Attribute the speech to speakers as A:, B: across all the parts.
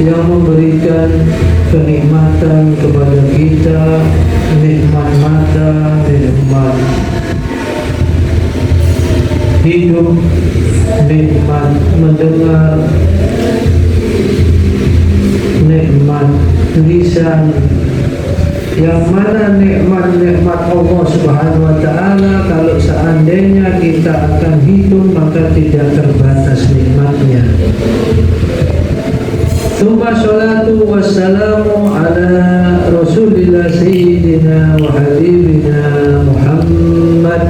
A: yang memberikan kenikmatan kepada kita, nikmat mata, nikmat hidup, nikmat mendengar, nikmat lisan, yang mana nikmat-nikmat Allah Subhanahu wa Ta'ala kalau seandainya kita akan hitung maka tidak terbatas nikmatnya. Tsumma salatu wassalamu ala Rasulillah Sayyidina wa Habibina Muhammad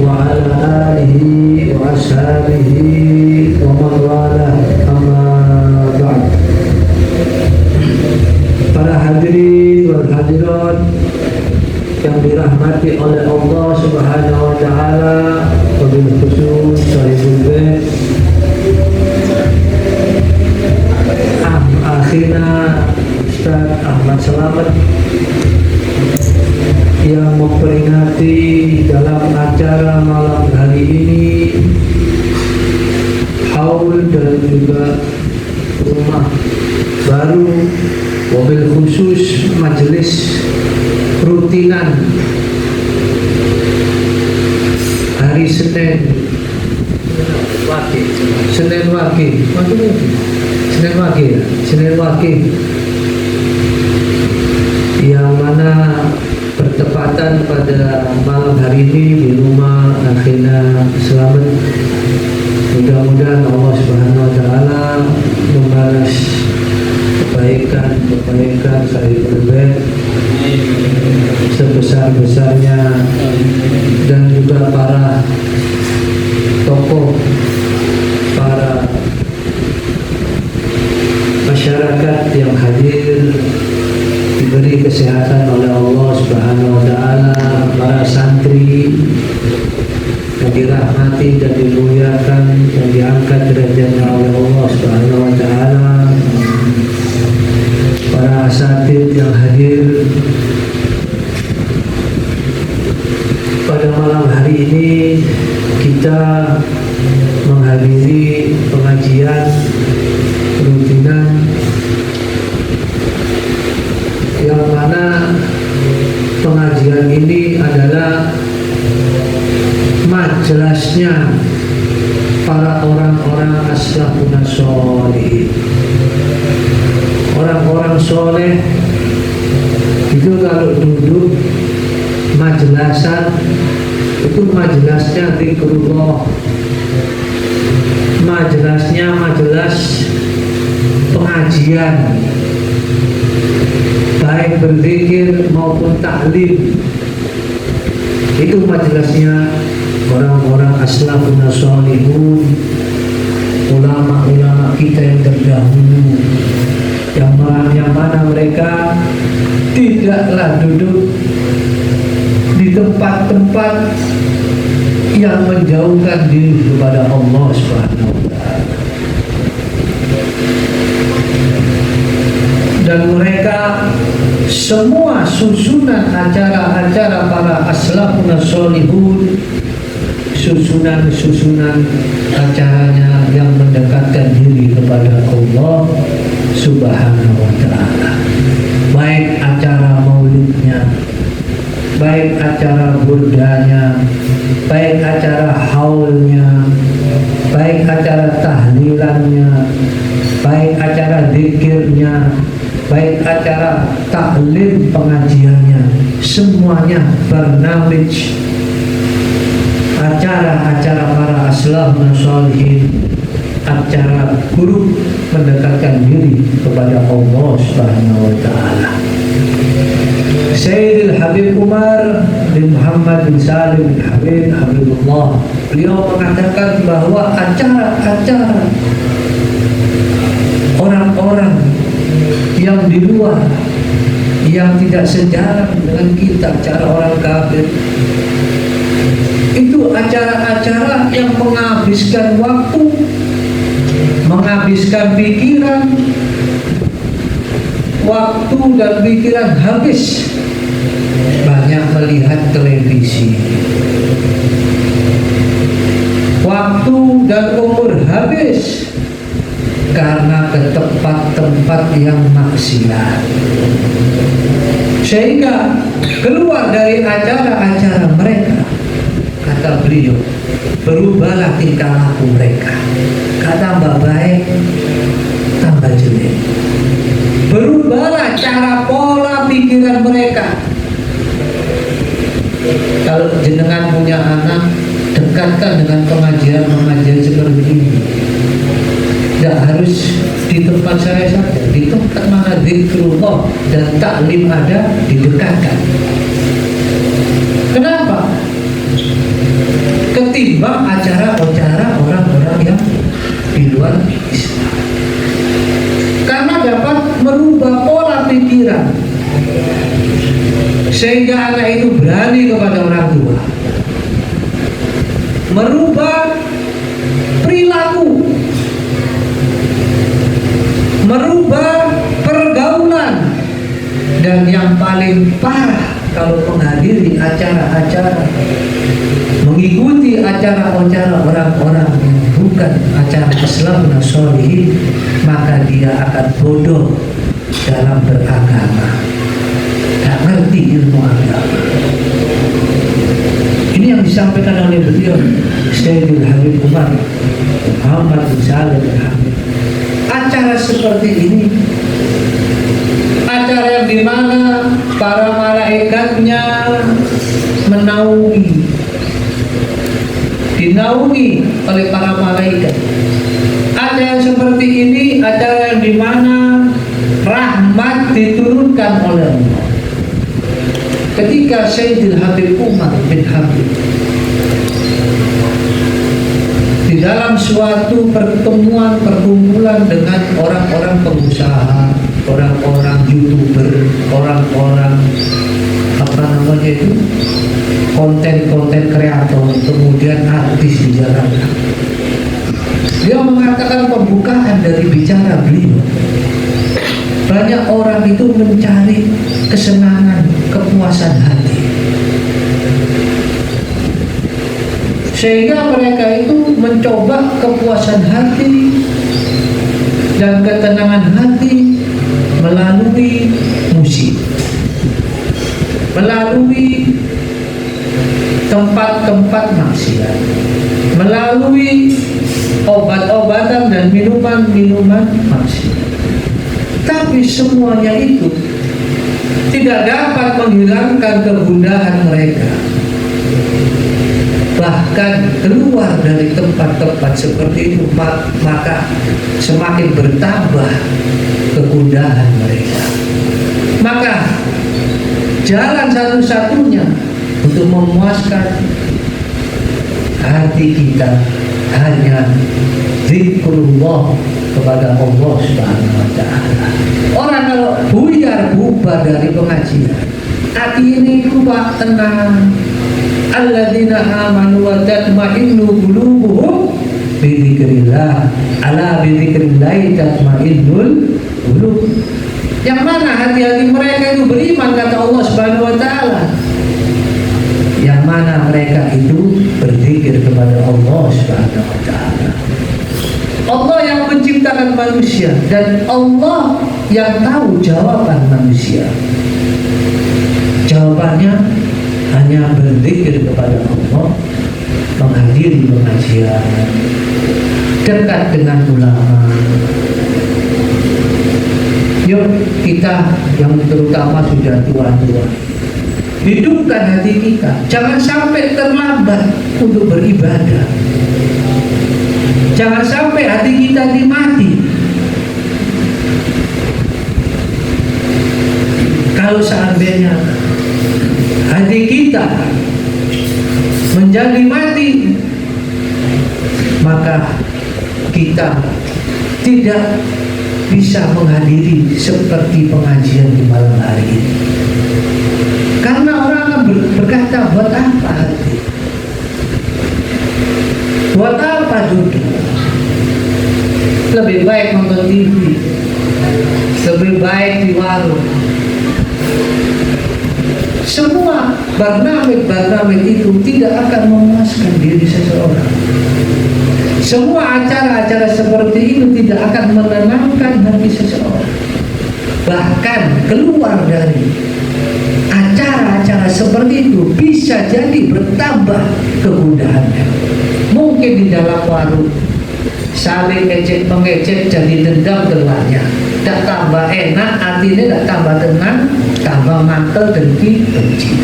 A: wa ala alihi wa ashabihi wa man wala, amma ba'd. Para hadirin wal hadirat yang dirahmati oleh Allah Subhanahu wa Ta'ala, wabil khusus Sahibul Bait akhirnya Ustaz Ahmad Selamat yang memperingati dalam acara malam hari ini haul dan juga rumah baru, wabil khusus majelis rutinan hari Senin Wakil yang mana bertepatan pada malam hari ini di rumah Akhina Selamat. Mudah-mudahan Allah Subhanahu wa Ta'ala membalas kebaikan Sahibul Bait sebesar-besarnya, dan juga para tokoh, para masyarakat yang hadir diberi kesehatan oleh Allah Subhanahu wa Ta'ala, para santri yang dirahmati dan dimuliakan, yang diangkat derajatnya oleh Allah Subhanahu wa Ta'ala, para asatidz yang hadir pada malam hari ini. Kita menghadiri pengajian rutinan yang mana pengajian ini adalah majelisnya para orang-orang as-salafun sholihin. Orang-orang soleh itu kalau duduk majelasan itu majelisnya zikrullah, majelisnya majelis pengajian, baik berzikir maupun taklim. Itu majelisnya orang-orang as-salafun sholihun, ulama-ulama kita yang terdahulu, yang mana mereka tidaklah duduk di tempat-tempat yang menjauhkan diri kepada Allah Subhanahu wa Ta'ala, dan mereka semua susunan acara-acara para as-salafun sholihun, susunan acaranya yang mendekatkan diri kepada Allah Subhanahu wa Ta'ala, baik acara maulidnya, baik acara burdanya, baik acara haulnya, baik acara tahlilannya, baik acara zikirnya, baik acara taklim pengajiannya, semuanya barnamij, acara-acara para as-salafun sholihin, acara grup mendekatkan diri kepada Allah Subhanahu wa Ta'ala. Sayyidil Habib Umar bin Muhammad bin Salim bin Habibullah, beliau mengatakan bahwa acara-acara orang-orang yang di luar, yang tidak sejalan dengan kita, acara orang kafir, itu acara-acara yang menghabiskan waktu, menghabiskan pikiran, waktu dan pikiran habis banyak melihat televisi, waktu dan umur habis ke tempat-tempat yang maksiat, sehingga keluar dari acara-acara mereka. Kata beliau, berubahlah tingkah laku mereka. Tambah baik, tambah jelek. Berubahlah cara pola pikiran mereka. Kalau jenengan punya anak, dekatkan dengan pengajian-pengajian seperti ini. Tidak harus di tempat saya saja, di tempat mana zikrullah dan taklim ada, didekatkan. Kenapa? Ketimbang acara-acara orang-orang yang di luar Islam. Karena dapat merubah pola pikiran, sehingga anak itu berani kepada orang tua, merubah perilaku, merubah pergaulan, dan yang paling parah kalau menghadiri acara-acara, mengikuti acara-acara orang-orang yang bukan acara Islam Nasrani, maka dia akan bodoh dalam beragama, tak ngerti ilmu agama. Ini yang disampaikan oleh beliau Sayyidul Habib Umar Muhammad bin Salim Al-Habib. Acara seperti ini, acara yang dimana para malaikatnya dinaungi oleh para malaikat. Acara yang seperti ini, acara yang dimana rahmat diturunkan oleh Allah. Ketika Sayyidul Habib Umar bin Habib di dalam suatu perkumpulan dengan orang-orang pengusaha, orang-orang YouTuber, orang-orang konten kreator, kemudian artis di Jakarta. Dia mengatakan pembukaan dari bicara beliau, banyak orang itu mencari kesenangan, kepuasan hati, sehingga mereka itu mencoba kepuasan hati dan ketenangan hati melalui musik, melalui tempat-tempat maksiat, melalui obat-obatan dan minuman-minuman maksiat. Tapi semuanya itu tidak dapat menghilangkan kegundahan mereka. Bahkan keluar dari tempat-tempat seperti itu, maka semakin bertambah kegundahan mereka. Maka jalan satu-satunya untuk memuaskan hati kita hanya zikrullah kepada Allah Subhanahu wa Ta'ala. Orang kalau bubar dari pengajian, hati ini kuat tenang. Alladzina amanu wa tatma'innu qulubuhum bi dzikrillah. Ala bi dzikrillah tatma'innul qulub. Yang mana hati-hati mereka itu beriman, kata Allah Subhanahu wa Ta'ala. Yang mana mereka itu berzikir kepada Allah Subhanahu wa Ta'ala. Allah yang menciptakan manusia dan Allah yang tahu jawaban manusia. Jawabannya hanya berzikir kepada Allah, menghadiri pengajian, dekat dengan ulama. Yuk kita yang terutama sudah tua-tua, hidupkan hati kita, jangan sampai terlambat untuk beribadah. Jangan sampai hati kita dimati. Kalau seandainya hati kita menjadi mati, maka kita tidak bisa menghadiri seperti pengajian di malam hari ini. Karena orang akan berkata, buat apa hati? Buat apa duduk? Lebih baik nonton TV, lebih baik di warung. Semua barnamij itu tidak akan memuaskan diri seseorang. Semua acara-acara seperti itu tidak akan menenangkan hati seseorang. Bahkan keluar dari acara-acara seperti itu bisa jadi bertambah kegundahannya. Mungkin di dalam warung saling ejek mengejek jadi dendam keluarnya. Tak tambah enak, artinya tak tambah tenang, tambah mantel dengki benci.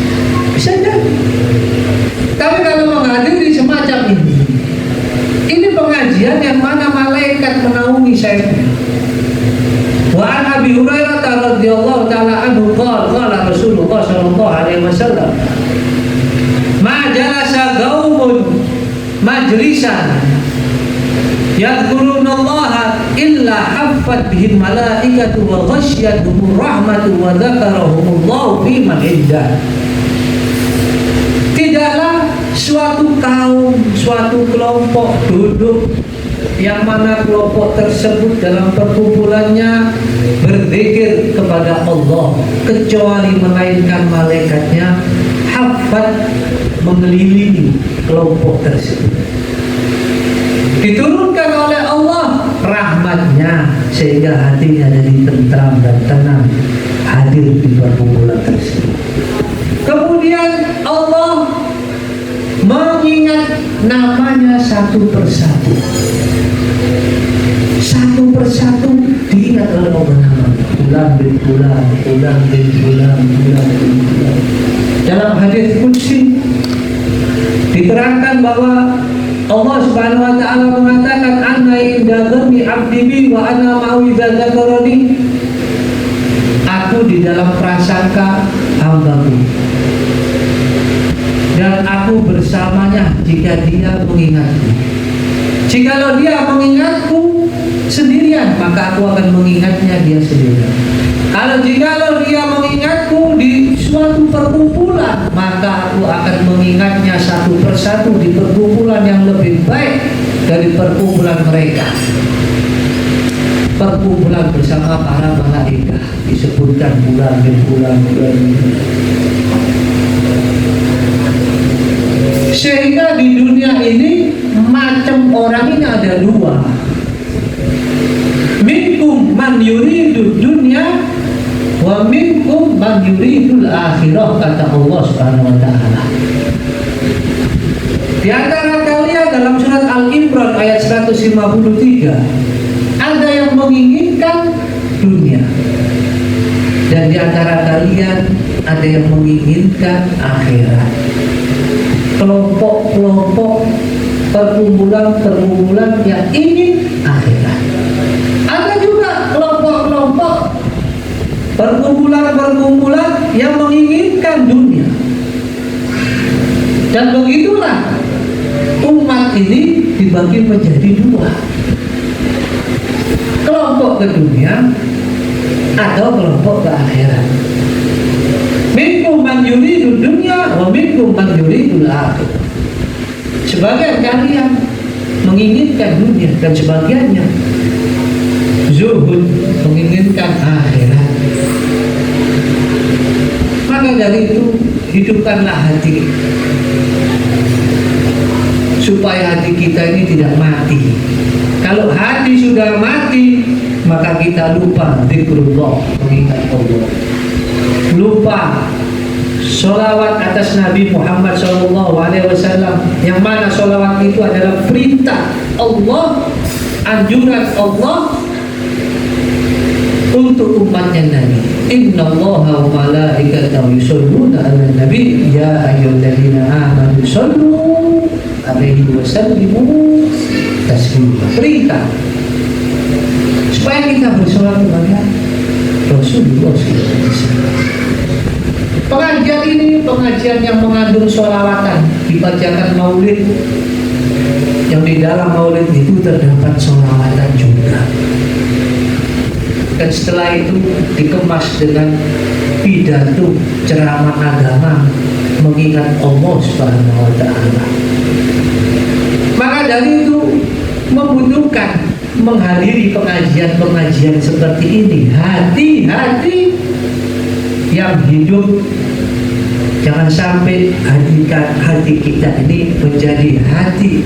A: Bisa jadi. Tapi kalau menghadiri semacam ini pengajian yang mana malaikat menaungi saya. Wa an Abi Hurairah radhiyallahu taala anhu qala Rasulullah sallallahu alaihi wasallam ma jalasa qaumun majlisan yadhkurunallaha illa haffat bihim malaikatu wa ghasyiyatuhum rahmatu wa dzakarahumullahu fi man indah. Tidaklah suatu kaum, suatu kelompok duduk yang mana kelompok tersebut dalam perkumpulannya berzikir kepada Allah kecuali melainkan malaikatnya hafat mengelilingi kelompok tersebut. Diturunkan oleh Allah rahmatnya sehingga hatinya jadi tentram dan tenang hadir di perkumpulan tersebut. Kemudian Allah mengingat namanya satu persatu. Satu persatu diingat oleh Allah namanya. Fulan bin Fulan, Fulan bin Fulan, Fulan bin Fulan. Dalam hadis qudsi diterangkan bahwa Allah Subhanahu wa taala mengatakan ana inda dhanni 'abdi bi wa ana ma'u idza dzakarani. Aku di dalam prasangka hambaku dan aku bersamanya jika dia mengingatku. Jikalau dia mengingatku sendirian, maka aku akan mengingatnya dia sendirian. Jikalau dia mengingatku di suatu perkumpulan, maka aku akan mengingatnya satu persatu di perkumpulan yang lebih baik dari perkumpulan mereka. Perkumpulan bersama para malaikat disebutkan bulan. Sehingga di dunia ini macam orang ini ada dua. Minkum man yuridu dunya wa minkum man yuridul akhirah, kata Allah Subhanahu wa taala. Di antara kalian dalam surat Al-Imran ayat 153 ada yang menginginkan dunia, dan di antara kalian ada yang menginginkan akhirat. Kelompok-kelompok perkumpulan yang ingin akhirat. Ada juga kelompok-kelompok perkumpulan yang menginginkan dunia. Dan begitulah umat ini dibagi menjadi dua. Kelompok ke dunia atau kelompok ke akhirat. Minkum man yuridu dunya wa minkum man yuridul akhirah. Sebagian kalian menginginkan dunia dan sebagiannya zuhud, menginginkan akhirat. Maka dari itu hidupkanlah hati supaya hati kita ini tidak mati. Kalau hati sudah mati, maka kita lupa zikrullah, mengingat Allah. Lupa sholawat atas Nabi Muhammad SAW, yang mana sholawat itu adalah perintah Allah, anjuran Allah untuk umatnya Nabi. Innallaha wa malaikatahu yusholluna 'alan nabi ya ayyuhalladzina amanu shollu 'alaihi wa sallimu taslima. Perintah supaya kita bersolawat kepada Rasulullah SAW. Pengajian ini pengajian yang mengandung sholawatan, dibacakan maulid, yang di dalam maulid itu terdapat sholawatan juga. Dan setelah itu dikemas dengan pidato ceramah agama mengingat Allah Subhanahu wa taala. Maka dari itu membutuhkan menghadiri pengajian-pengajian seperti ini. Hati-hati yang hidup, jangan sampai hati kita ini menjadi hati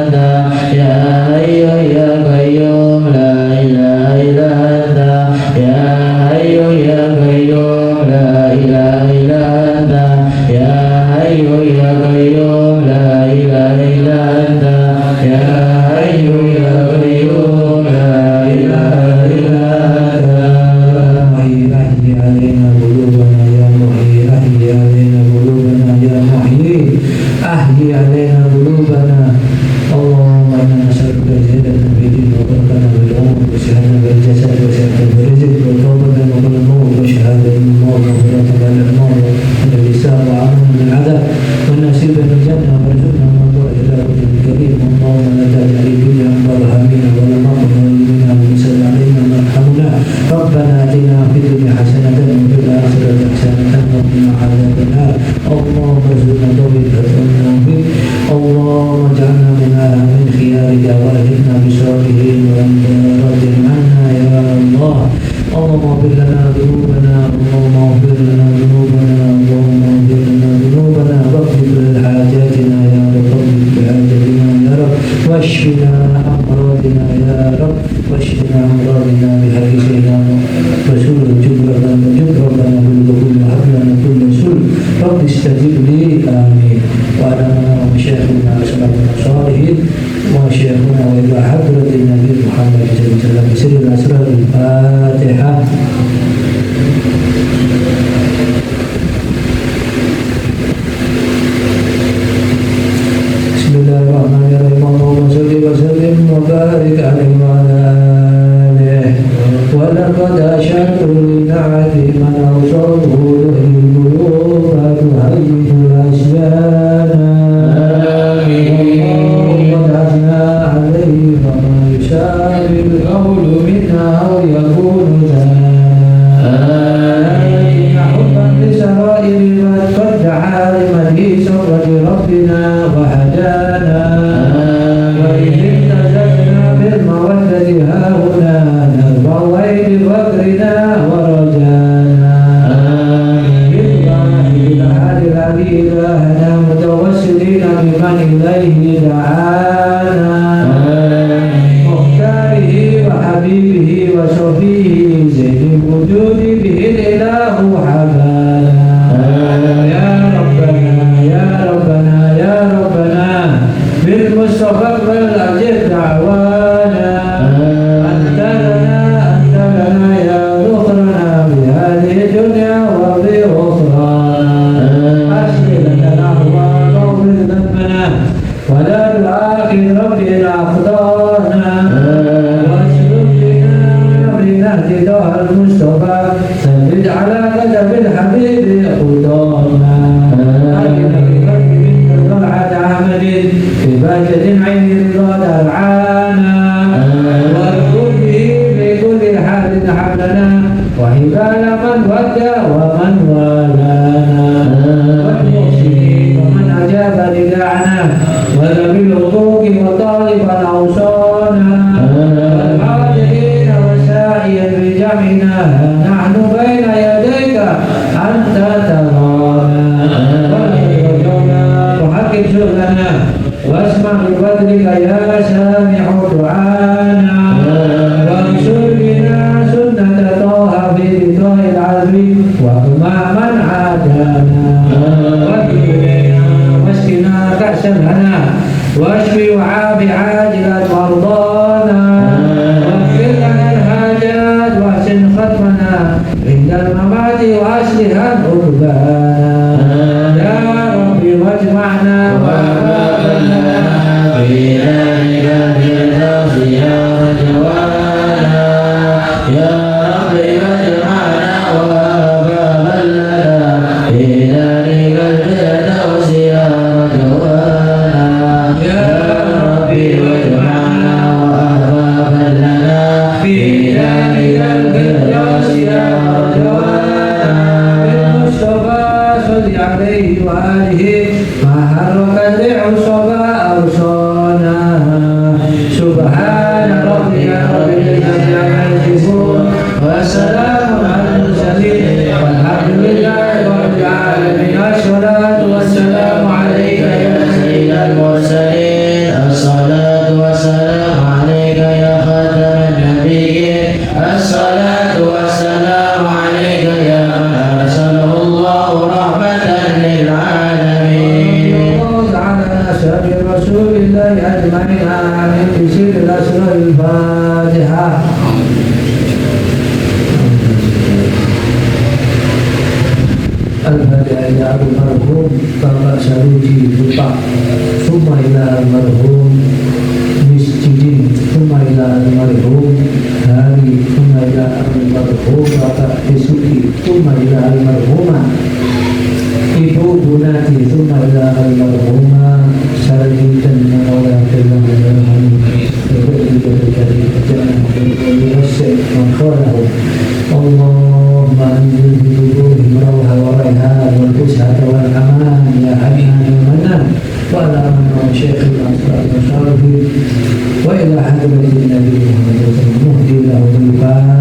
A: اللهم اجعلنا من خيارك وأهلنا بصالحين وأنت راض عنا يا الله. اللهم اغفر لنا ذنوبنا، اللهم اغفر لنا ذنوبنا، اللهم اغفر لنا ذنوبنا واغفر لحاجاتنا يا رب، واغفر لحاجاتنا يا رب، واشفنا أمراضنا يا رب، واشفنا أمراضنا بحق سيدنا رسول جبرنا وجبرنا بالقبول وهب لنا كل سل. رب استجب لي آمين. وعلى مشايخنا أسمائنا الصالحين وشيخنا وإلى حضرة النبي محمد صلى الله عليه وسلم بسر الأسرار. الفاتحة. بسم الله الرحمن الرحيم. اللهم صل وسلم وبارك عليه وعلى آله. ولقد أشرت لنعت من أوصته له القلوب تهيج الأشجان. عليه فما يشاء القول منا أو يكون حبا لسرائر من قد دعا لمن سرة ربنا وهدانا. وإن امتزجنا بالمودة هاهنا نرفع ويل فقرنا ورجانا. بالله بالأحد الذي إلهنا متوسلين بمن إليه دعانا. مختاره وحبيبه وصفيه زين الوجود به الإله حبانا. يا ربنا يا ربنا يا ربنا بالمصطفى الأجر دعوانا. أنت لنا يا ذخرنا بهذه الدنيا وفي أخرانا. أسهل لنا الأحوال واغفر ذنبنا ولا تؤاخذ ربنا أخطانا. واسلك بنا اهتداء المصطفى ثبت على قدم الحبيب خطانا. أجل بقلب منك طلعة عمل في بهجة عين رضا درعانا. وارجو به في كل حال حملنا وحبال من ودى ومن والانا. والمحسنين ومن أجاب نداعنا ولم الحقوق وطالبا أوصانا. والحاضرين وسائيا بجمعنا نحن بين يديك أنت ترانا. ولرجونا وحقق شغلنا واسمع بفضلك يا سامع دعانا. وانشر بنا سنة طه في رضا العزم واقمع من عادانا. واسقنا كأسا هنا واشفي وعافي عاجلا مرضانا. واغفر لنا الحاجات واحسن ختمنا عند الممات واصلح عقبانا. يا ربي واجمعنا وأحبابنا في ذلك الفردوس يا رجوانا. يا ربي واجمعنا وأحبابنا في ذلك الفردوس يا رجوانا. يا ربي واجمعنا وأحبابنا في ذلك الفردوس يا رجوانا. بالمصطفى صل عليه وآله ما حرك العصبة أوصانا. سبحان ربي رب العزة عما يصفون وسلام على المرسلين والحمد لله رب العالمين. الصلاة والسلام عليك يا سيد المرسلين. الصلاة والسلام عليك يا خاتم النبيين. الصلاة والسلام عليك يا من أرسله الله رحمة للعالمين. على أسرار رسول الله أجمعين. آمين. بسر الأسرار. الفاتحة. الفاتحة إلى المرحوم Bapak Saruji Bupa, ثم إلى المرحوم Misjidin, ثم إلى المرحوم Hari, ثم إلى المرحوم Bapak Desuki, ثم إلى المرحومة Ibu Bunati, ثم إلى المرحومة Sarjitan Mawla Fillah اللهم أنزل بقلوبهم روحا وريحان والفسحة والأمان يا حنان يا منان وعلى من
B: مشايخنا وأصحابنا وشرفهم وإلى حضرة النبي محمد صلى الله عليه وسلم.